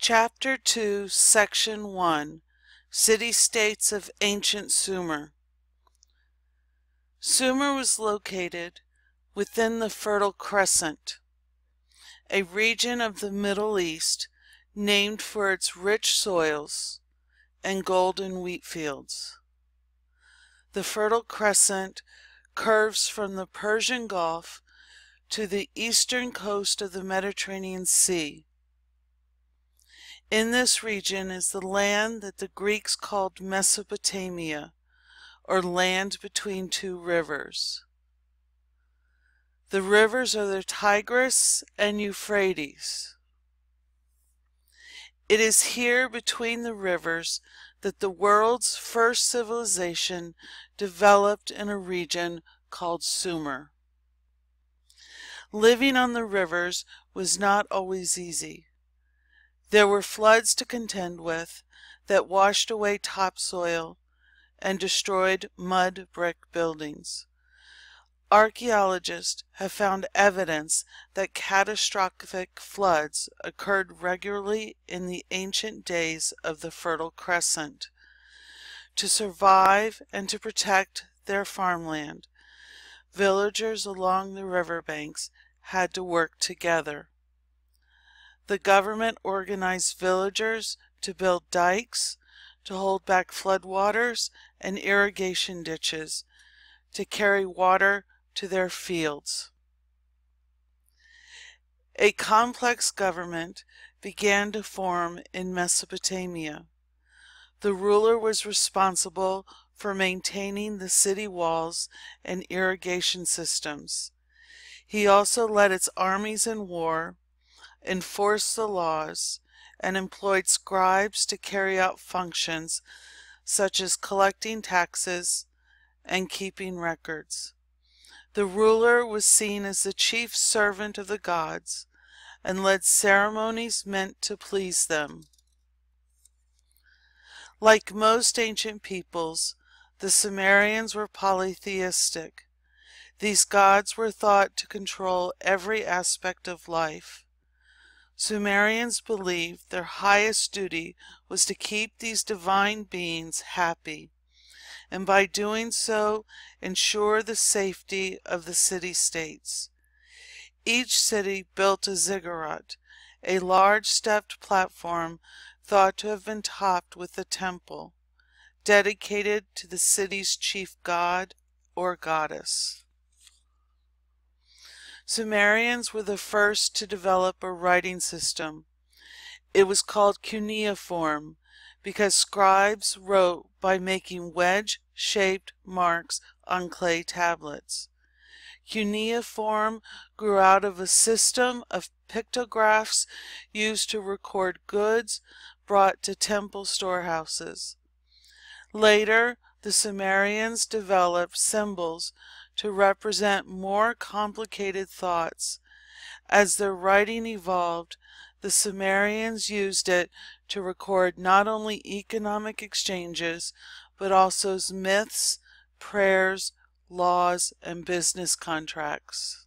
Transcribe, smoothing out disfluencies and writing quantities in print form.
Chapter 2, Section 1, City-States of Ancient Sumer. Sumer was located within the Fertile Crescent, a region of the Middle East named for its rich soils and golden wheat fields. The Fertile Crescent curves from the Persian Gulf to the eastern coast of the Mediterranean Sea. In this region is the land that the Greeks called Mesopotamia, or land between two rivers. The rivers are the Tigris and Euphrates. It is here between the rivers that the world's first civilization developed in a region called Sumer. Living on the rivers was not always easy. There were floods to contend with that washed away topsoil and destroyed mud brick buildings. Archaeologists have found evidence that catastrophic floods occurred regularly in the ancient days of the Fertile Crescent. To survive and to protect their farmland, villagers along the riverbanks had to work together. The government organized villagers to build dikes, to hold back floodwaters and irrigation ditches, to carry water to their fields. A complex government began to form in Mesopotamia. The ruler was responsible for maintaining the city walls and irrigation systems. He also led its armies in war, enforced the laws, and employed scribes to carry out functions such as collecting taxes and keeping records. The ruler was seen as the chief servant of the gods and led ceremonies meant to please them. Like most ancient peoples, the Sumerians were polytheistic. These gods were thought to control every aspect of life. Sumerians believed their highest duty was to keep these divine beings happy, and by doing so ensure the safety of the city-states. Each city built a ziggurat, a large stepped platform thought to have been topped with a temple, dedicated to the city's chief god or goddess. Sumerians were the first to develop a writing system. It was called cuneiform because scribes wrote by making wedge-shaped marks on clay tablets. Cuneiform grew out of a system of pictographs used to record goods brought to temple storehouses. Later, the Sumerians developed symbols to represent more complicated thoughts. As their writing evolved, the Sumerians used it to record not only economic exchanges, but also myths, prayers, laws, and business contracts.